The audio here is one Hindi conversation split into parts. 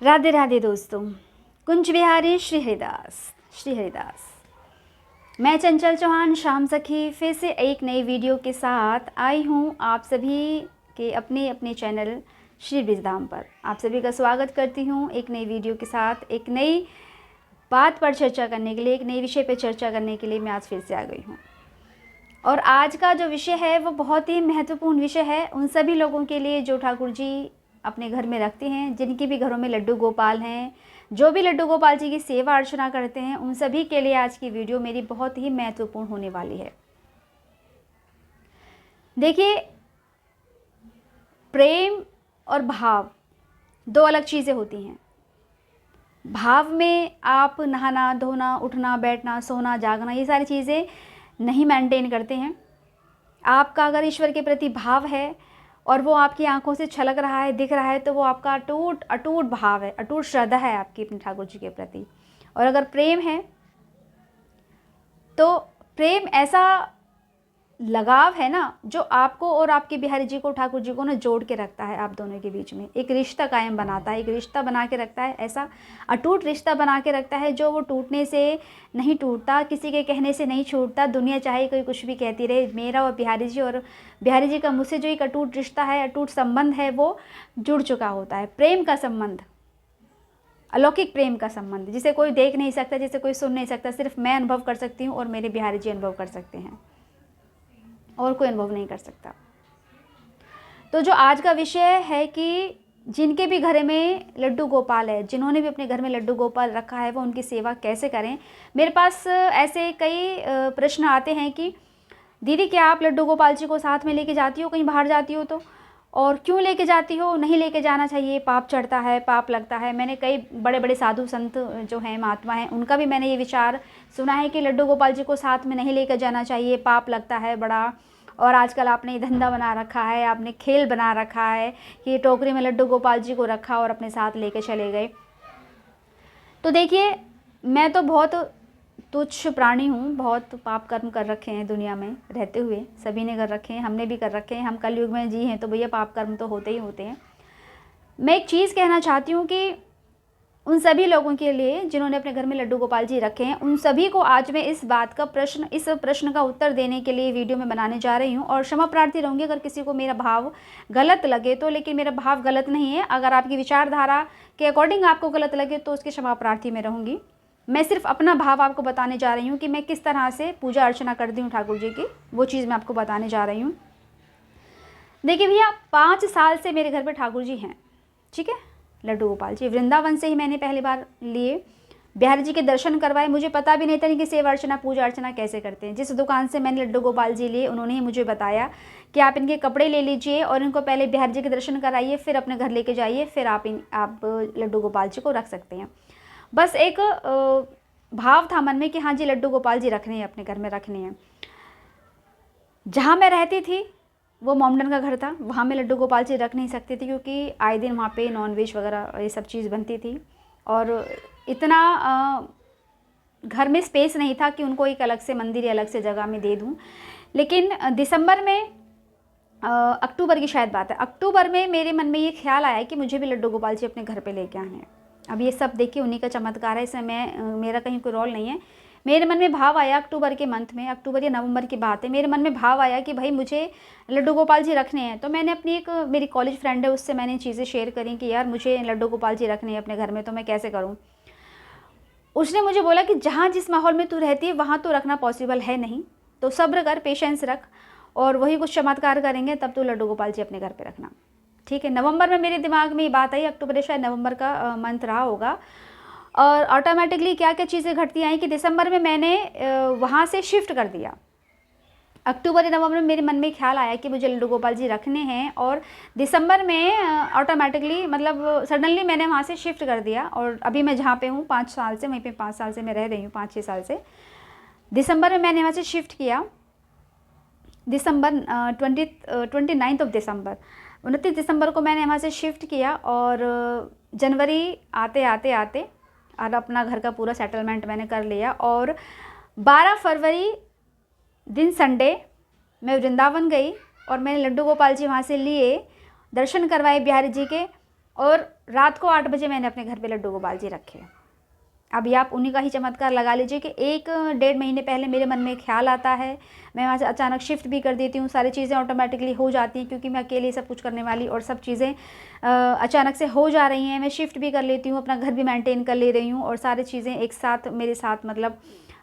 राधे राधे दोस्तों। कुंज बिहारी श्री हरिदास। मैं चंचल चौहान शाम सखी फिर से एक नई वीडियो के साथ आई हूँ आप सभी के अपने अपने चैनल श्री ब्रिजधाम पर। आप सभी का स्वागत करती हूँ एक नई वीडियो के साथ, एक नई बात पर चर्चा करने के लिए, एक नए विषय पर चर्चा करने के लिए मैं आज फिर से आ गई हूँ। और आज का जो विषय है वो बहुत ही महत्वपूर्ण विषय है उन सभी लोगों के लिए जो ठाकुर जी अपने घर में रखते हैं, जिनके भी घरों में लड्डू गोपाल हैं, जो भी लड्डू गोपाल जी की सेवा अर्चना करते हैं, उन सभी के लिए आज की वीडियो मेरी बहुत ही महत्वपूर्ण होने वाली है। देखिए, प्रेम और भाव दो अलग चीज़ें होती हैं। भाव में आप नहाना धोना, उठना बैठना, सोना जागना, ये सारी चीज़ें नहीं मेंटेन करते हैं। आपका अगर ईश्वर के प्रति भाव है और वो आपकी आंखों से छलक रहा है, दिख रहा है, तो वो आपका अटूट भाव है, अटूट श्रद्धा है आपकी अपने ठाकुर जी के प्रति। और अगर प्रेम है तो प्रेम ऐसा लगाव है ना जो आपको और आपके बिहारी जी को, ठाकुर जी को ना जोड़ के रखता है। आप दोनों के बीच में एक रिश्ता कायम बनाता है, एक रिश्ता बना के रखता है, ऐसा अटूट रिश्ता बना के रखता है जो वो टूटने से नहीं टूटता, किसी के कहने से नहीं छूटता। दुनिया चाहे कोई कुछ भी कहती रहे, मेरा और बिहारी जी का मुझसे जो एक अटूट रिश्ता है, अटूट संबंध है, वो जुड़ चुका होता है। प्रेम का संबंध, अलौकिक प्रेम का संबंध, जिसे कोई देख नहीं सकता, जिसे कोई सुन नहीं सकता, सिर्फ मैं अनुभव कर सकती हूँ और मेरे बिहारी जी अनुभव कर सकते हैं, और कोई अनुभव नहीं कर सकता। तो जो आज का विषय है कि जिनके भी घर में लड्डू गोपाल है, जिन्होंने भी अपने घर में लड्डू गोपाल रखा है, वो उनकी सेवा कैसे करें। मेरे पास ऐसे कई प्रश्न आते हैं कि दीदी क्या आप लड्डू गोपाल जी को साथ में लेके जाती हो, कहीं बाहर जाती हो तो, और क्यों लेके जाती हो, नहीं लेके जाना चाहिए, पाप चढ़ता है, पाप लगता है। मैंने कई बड़े बड़े साधु संत जो हैं, महात्मा हैं, उनका भी मैंने ये विचार सुना है कि लड्डू गोपाल जी को साथ में नहीं लेकर जाना चाहिए, पाप लगता है बड़ा। और आजकल आपने ये धंधा बना रखा है, आपने खेल बना रखा है कि टोकरी में लड्डू गोपाल जी को रखा और अपने साथ लेके चले गए। तो देखिए, मैं तो बहुत तुच्छ प्राणी हूँ, बहुत पाप कर्म कर रखे हैं दुनिया में रहते हुए, सभी ने कर रखे हैं, हमने भी कर रखे हैं। हम कलयुग में जी हैं तो भैया पाप कर्म तो होते ही होते हैं। मैं एक चीज़ कहना चाहती हूँ कि उन सभी लोगों के लिए जिन्होंने अपने घर में लड्डू गोपाल जी रखे हैं, उन सभी को आज मैं इस प्रश्न का उत्तर देने के लिए वीडियो में बनाने जा रही हूँ। और क्षमा प्रार्थी रहूँगी अगर किसी को मेरा भाव गलत लगे तो, लेकिन मेरा भाव गलत नहीं है। अगर आपकी विचारधारा के अकॉर्डिंग आपको गलत लगे तो उसकी क्षमा प्रार्थी में रहूँगी। मैं सिर्फ अपना भाव आपको बताने जा रही हूँ कि मैं किस तरह से पूजा अर्चना करती हूँ ठाकुर जी की, वो चीज़ मैं आपको बताने जा रही हूँ। देखिए भैया, 5 साल से मेरे घर पे ठाकुर जी हैं, ठीक है, लड्डू गोपाल जी। वृंदावन से ही मैंने पहली बार लिए, बिहारी जी के दर्शन करवाए। मुझे पता भी नहीं था कि सेवा अर्चना पूजा अर्चना कैसे करते हैं। जिस दुकान से मैंने लड्डू गोपाल जी लिए, उन्होंने ही मुझे बताया कि आप इनके कपड़े ले लीजिए और इनको पहले बिहारी जी के दर्शन कराइए, फिर अपने घर लेके जाइए, फिर आप लड्डू गोपाल जी को रख सकते हैं। बस एक भाव था मन में कि हाँ जी लड्डू गोपाल जी रखने हैं, अपने घर में रखने हैं। जहाँ मैं रहती थी वो मोमडन का घर था, वहाँ मैं लड्डू गोपाल जी रख नहीं सकती थी क्योंकि आए दिन वहाँ पे नॉनवेज वगैरह ये सब चीज़ बनती थी और इतना घर में स्पेस नहीं था कि उनको एक अलग से मंदिर या अलग से जगह में दे दूँ। लेकिन दिसंबर में, अक्टूबर की शायद बात है, अक्टूबर में मेरे मन में ये ख्याल आया कि मुझे भी लड्डू गोपाल जी अपने घर पे लेके आने हैं। अब ये सब देखिए उन्हीं का चमत्कार है, इसमें मेरा कहीं कोई रोल नहीं है। मेरे मन में भाव आया अक्टूबर के मंथ में, अक्टूबर या नवंबर की बात है, मेरे मन में भाव आया कि भाई मुझे लड्डू गोपाल जी रखने हैं। तो मैंने अपनी एक मेरी कॉलेज फ्रेंड है, उससे मैंने चीज़ें शेयर करी कि यार मुझे लड्डू गोपाल जी रखने हैं अपने घर में, तो मैं कैसे करूँ। उसने मुझे बोला कि जहाँ जिस माहौल में तू रहती है वहाँ तो रखना पॉसिबल है नहीं, तो सब्र कर, पेशेंस रख, और वही कुछ चमत्कार करेंगे तब तो लड्डू गोपाल जी अपने घर पे रखना, ठीक है। नवंबर में मेरे दिमाग में ये बात आई, अक्टूबर शायद नवंबर का मंथ रहा होगा। और ऑटोमेटिकली क्या क्या चीज़ें घटती आई कि दिसंबर में मैंने वहाँ से शिफ्ट कर दिया। अक्टूबर या नवंबर में मेरे मन में ख्याल आया कि मुझे लड्डू गोपाल जी रखने हैं, और दिसंबर में ऑटोमेटिकली मतलब सडनली मैंने वहाँ से शिफ्ट कर दिया। और अभी मैं जहाँ पे हूँ 5 साल से, वहीं पे 5 साल से मैं रह रही हूँ, 5-6 साल से। दिसंबर में मैंने वहाँ से शिफ्ट किया, दिसंबर 29 दिसंबर, 29 दिसंबर को मैंने वहाँ से शिफ्ट किया। और जनवरी आते आते आते और अपना घर का पूरा सेटलमेंट मैंने कर लिया। और 12 फरवरी दिन संडे मैं वृंदावन गई और मैंने लड्डू गोपाल जी वहाँ से लिए, दर्शन करवाए बिहारी जी के, और रात को 8 बजे मैंने अपने घर पे लड्डू गोपाल जी रखे। अभी आप उन्हीं का ही चमत्कार लगा लीजिए कि 1-1.5 महीने पहले मेरे मन में ख्याल आता है, मैं वहाँ से अचानक शिफ्ट भी कर देती हूँ, सारी चीज़ें ऑटोमेटिकली हो जाती हैं क्योंकि मैं अकेले सब कुछ करने वाली, और सब चीज़ें अचानक से हो जा रही हैं। मैं शिफ्ट भी कर लेती हूँ, अपना घर भी मेंटेन कर ले रही हूँ, और सारी चीज़ें एक साथ मेरे साथ मतलब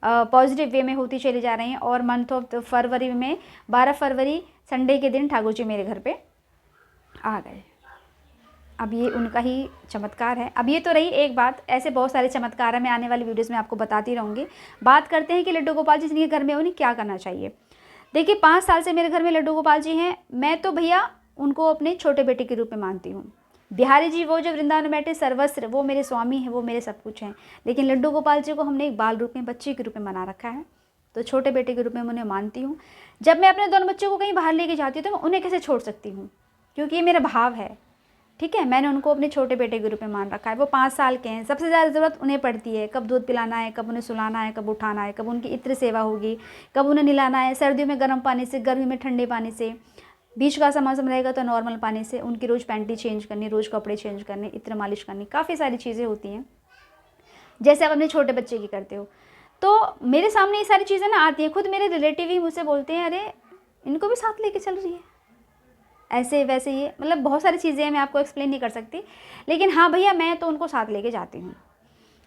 पॉजिटिव वे में होती चली जा रही हैं। और मंथ ऑफ फरवरी में 12 फरवरी संडे के दिन ठाकुर जी मेरे घर पे आ गए। अब ये उनका ही चमत्कार है। अब ये तो रही एक बात, ऐसे बहुत सारे चमत्कार हैं, मैं आने वाली वीडियोस में आपको बताती रहूँगी। बात करते हैं कि लड्डू गोपाल जी जिनके घर में उन्हें क्या करना चाहिए। देखिए 5 साल से मेरे घर में लड्डू गोपाल जी हैं, मैं तो भैया उनको अपने छोटे बेटे के रूप में मानती हूँ। बिहारी जी वो जो वृंदावन में बैठे सर्वस्व, वो मेरे स्वामी हैं, वो मेरे सब कुछ हैं, लेकिन लड्डू गोपाल जी को हमने एक बाल रूप में, बच्चे के रूप में बना रखा है, तो छोटे बेटे के रूप में उन्हें मानती हूँ। जब मैं अपने दोनों बच्चों को कहीं बाहर लेके जाती हूँ तो मैं उन्हें कैसे छोड़ सकती हूँ, क्योंकि ये मेरा भाव है, ठीक है। मैंने उनको अपने छोटे बेटे के रूप में मान रखा है। वो 5 साल के हैं, सबसे ज़्यादा ज़रूरत उन्हें पड़ती है, कब दूध पिलाना है, कब उन्हें सुलाना है, कब उठाना है, कब उनकी इत्र सेवा होगी, कब उन्हें नहलाना है, सर्दियों में गर्म पानी से, गर्मी में ठंडे पानी से, बीच का सा मौसम रहेगा तो नॉर्मल पानी से, उनकी रोज़ पैंटी चेंज करनी, रोज़ कपड़े चेंज करने, इत्र मालिश करनी, काफ़ी सारी चीज़ें होती हैं जैसे आप अपने छोटे बच्चे की करते हो। तो मेरे सामने ये सारी चीज़ें ना आती हैं, खुद मेरे रिलेटिव ही मुझसे बोलते हैं, अरे इनको भी साथ लेके चल रही है, ऐसे वैसे, ये मतलब बहुत सारी चीज़ें हैं, मैं आपको एक्सप्लेन नहीं कर सकती। लेकिन हाँ भैया, मैं तो उनको साथ लेके जाती हूँ।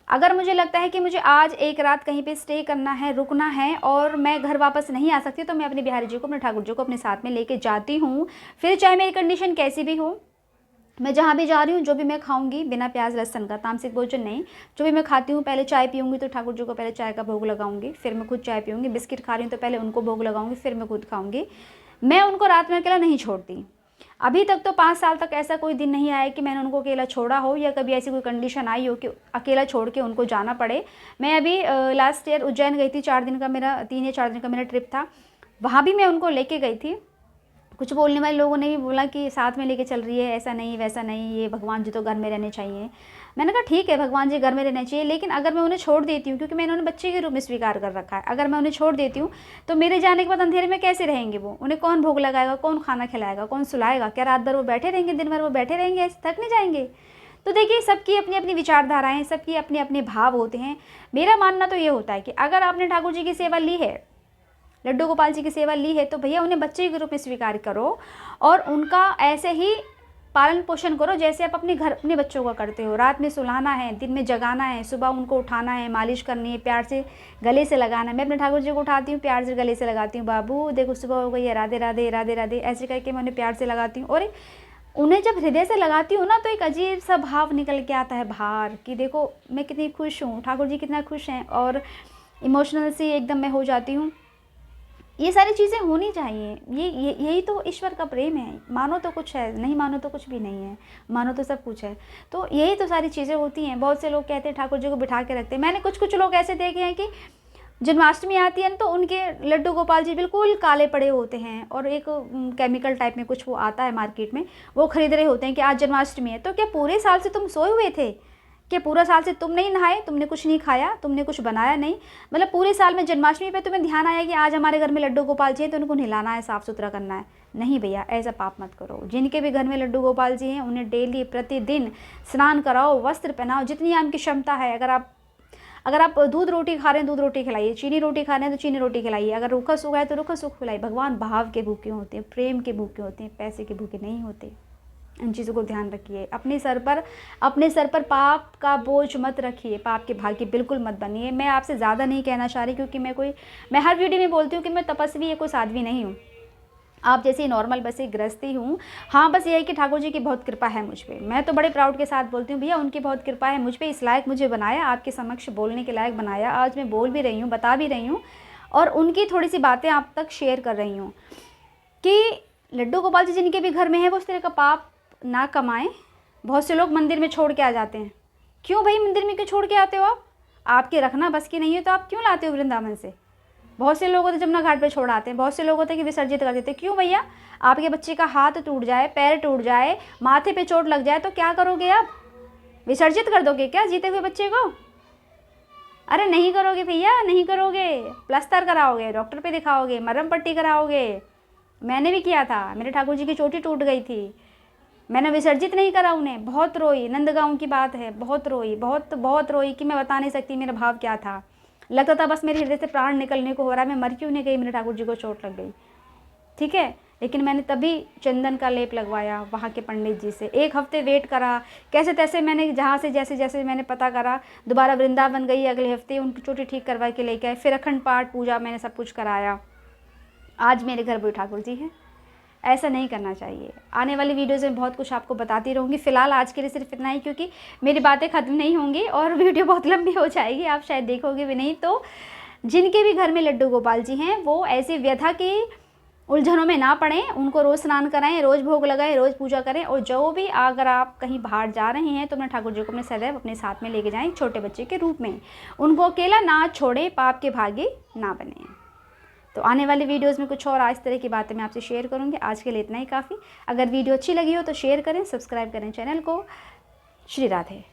अगर मुझे लगता है कि मुझे आज एक रात कहीं पे स्टे करना है, रुकना है, और मैं घर वापस नहीं आ सकती, तो मैं अपने बिहारी जी को, अपने ठाकुर जी को अपने साथ में लेके जाती हूँ। फिर चाहे मेरी कंडीशन कैसी भी हो, मैं जहाँ भी जा रही हूँ, जो भी मैं खाऊंगी बिना प्याज लहसुन का, तामसिक भोजन नहीं, जो भी मैं खाती हूँ, पहले चाय पीऊँगी तो ठाकुर जी को पहले चाय का भोग लगाऊंगी, फिर मैं खुद चाय पीऊँगी। बिस्किट खा रही हूँ तो पहले उनको भोग लगाऊंगी, फिर मैं खुद खाऊंगी। मैं उनको रात में अकेला नहीं छोड़ती। अभी तक तो 5 साल तक ऐसा कोई दिन नहीं आया कि मैंने उनको अकेला छोड़ा हो, या कभी ऐसी कोई कंडीशन आई हो कि अकेला छोड़ के उनको जाना पड़े। मैं अभी लास्ट ईयर उज्जैन गई थी, 4 दिन का मेरा, 3 या 4 दिन का मेरा ट्रिप था, वहाँ भी मैं उनको लेके गई थी। कुछ बोलने वाले लोगों ने भी बोला कि साथ में लेके चल रही है, ऐसा नहीं वैसा नहीं, ये भगवान जी तो घर में रहने चाहिए। मैंने कहा ठीक है, भगवान जी घर में रहने चाहिए, लेकिन अगर मैं उन्हें छोड़ देती हूँ, क्योंकि मैंने उन्हें बच्चे के रूप में स्वीकार कर रखा है, अगर मैं उन्हें छोड़ देती हूँ तो मेरे जाने के बाद अंधेरे में कैसे रहेंगे वो, उन्हें कौन भोग लगाएगा, कौन खाना खिलाएगा, कौन सुलाएगा, क्या रात भर वो बैठे रहेंगे, दिन भर वो बैठे रहेंगे, ऐसे थक नहीं जाएंगे। तो देखिए, सबकी अपनी अपनी विचारधाराएँ, सबकी अपने अपने भाव होते हैं। मेरा मानना तो ये होता है कि अगर आपने ठाकुर जी की सेवा ली है, लड्डू गोपाल जी की सेवा ली है, तो भैया उन्हें बच्चे के रूप में स्वीकार करो, और उनका ऐसे ही पालन पोषण करो जैसे आप अपने घर अपने बच्चों का करते हो। रात में सुलाना है, दिन में जगाना है, सुबह उनको उठाना है, मालिश करनी है, प्यार से गले से लगाना है। मैं अपने ठाकुर जी को उठाती हूँ, प्यार से गले से लगाती हूँ, बाबू देखो सुबह हो गई है, राधे राधे राधे राधे, ऐसे करके मैं उन्हें प्यार से लगाती हूँ। और उन्हें जब हृदय से लगाती हूँ ना, तो एक अजीब सा भाव निकल के आता है बाहर कि देखो मैं कितनी खुश हूँ, ठाकुर जी कितना खुश हैं, और इमोशनल सी एकदम मैं हो जाती हूँ। ये सारी चीज़ें होनी चाहिए, यही तो ईश्वर का प्रेम है। मानो तो कुछ है, नहीं मानो तो कुछ भी नहीं है, मानो तो सब कुछ है। तो यही तो सारी चीज़ें होती हैं। बहुत से लोग कहते हैं ठाकुर जी को बिठा के रखते हैं, मैंने कुछ लोग ऐसे देखे हैं कि जन्माष्टमी आती है ना, तो उनके लड्डू गोपाल जी बिल्कुल काले पड़े होते हैं, और एक केमिकल टाइप में कुछ वो आता है मार्केट में, वो खरीद रहे होते हैं कि आज जन्माष्टमी है। तो क्या पूरे साल से तुम सोए हुए थे? कि पूरा साल से तुम नहीं नहाए, तुमने कुछ नहीं खाया, तुमने कुछ बनाया नहीं, मतलब पूरे साल में जन्माष्टमी पे तुम्हें ध्यान आया कि आज हमारे घर में लड्डू गोपाल जी हैं तो उनको नहलाना है, साफ़ सुथरा करना है? नहीं भैया, ऐसा पाप मत करो। जिनके भी घर में लड्डू गोपाल जी हैं उन्हें डेली प्रतिदिन स्नान कराओ, वस्त्र पहनाओ, जितनी आपकी क्षमता है। अगर आप दूध रोटी खा रहे हैं, दूध रोटी खिलाइए, चीनी रोटी खा रहे हैं तो चीनी रोटी खिलाइए, अगर रूखा सूखा है तो रूखा सूखा खिलाइए। भगवान भाव के भूखे होते हैं, प्रेम के भूखे होते हैं, पैसे के भूखे नहीं होते। इन चीज़ों को ध्यान रखिए। अपने सर पर पाप का बोझ मत रखिए, पाप के भागी बिल्कुल मत बनिए। मैं आपसे ज़्यादा नहीं कहना चाह रही, क्योंकि मैं हर वीडियो में बोलती हूँ कि मैं तपस्वी या कोई साध्वी नहीं हूँ, आप जैसे नॉर्मल बस एक गृहस्थी हूँ। हाँ, बस ये है कि ठाकुर जी की बहुत कृपा है मुझ पे। मैं तो बड़े प्राउड के साथ बोलती हूँ, भैया उनकी बहुत कृपा है मुझ पे, इस लायक मुझे बनाया, आपके समक्ष बोलने के लायक बनाया। आज मैं बोल भी रही हूँ, बता भी रही हूँ, और उनकी थोड़ी सी बातें आप तक शेयर कर रही हूँ कि लड्डू गोपाल जी जिनके भी घर में है वो उस तरह का पाप ना कमाएं। बहुत से लोग मंदिर में छोड़ के आ जाते हैं। क्यों भाई मंदिर में क्यों छोड़ के आते हो आप? आपके रखना बस की नहीं है तो आप क्यों लाते हो वृंदावन से? बहुत से लोग होते जमुना घाट पे छोड़ आते हैं, बहुत से लोग होते हैं कि विसर्जित कर देते हैं। क्यों भैया? आपके बच्चे का हाथ टूट जाए, पैर टूट जाए, माथे पे चोट लग जाए तो क्या करोगे आप? विसर्जित कर दोगे क्या जीते हुए बच्चे को? अरे नहीं करोगे भैया, नहीं करोगे। प्लास्टर कराओगे, डॉक्टर पे दिखाओगे, मरहम पट्टी कराओगे। मैंने भी किया था, मेरे ठाकुर जी की चोटी टूट गई थी, मैंने विसर्जित नहीं करा उन्हें, बहुत रोई, नंदगांव की बात है, बहुत रोई, बहुत बहुत रोई कि मैं बता नहीं सकती मेरा भाव क्या था। लगता था बस मेरे हृदय से प्राण निकलने को हो रहा है, मैं मर क्यों नहीं गई, मेरे ठाकुर जी को चोट लग गई, ठीक है। लेकिन मैंने तभी चंदन का लेप लगवाया वहाँ के पंडित जी से, 1 हफ्ते वेट करा, कैसे तैसे मैंने जहाँ से जैसे जैसे मैंने पता करा, दोबारा वृंदावन गई, अगले हफ्ते उनकी चोटी ठीक करवा के लेके आए, फिर अखंड पाठ पूजा मैंने सब कुछ कराया, आज मेरे घर बुढ़ी ठाकुर जी हैं। ऐसा नहीं करना चाहिए। आने वाली वीडियोज़ में बहुत कुछ आपको बताती रहूँगी। फ़िलहाल आज के लिए सिर्फ इतना ही, क्योंकि मेरी बातें ख़त्म नहीं होंगी और वीडियो बहुत लंबी हो जाएगी, आप शायद देखोगे भी नहीं। तो जिनके भी घर में लड्डू गोपाल जी हैं वो ऐसी व्यथा की उलझनों में ना पड़ें, उनको रोज़ स्नान कराएं, रोज़ भोग लगाएं, रोज़ पूजा करें। और जो भी अगर आप कहीं बाहर जा रहे हैं तो अपने ठाकुर जी को अपने सदैव अपने साथ में लेके जाएं, छोटे बच्चे के रूप में। उनको अकेला ना छोड़ें, पाप के भागी ना बने। तो आने वाली वीडियोस में कुछ और इस तरह की बातें मैं आपसे शेयर करूंगी। आज के लिए इतना ही काफ़ी। अगर वीडियो अच्छी लगी हो तो शेयर करें, सब्सक्राइब करें चैनल को। श्री राधे।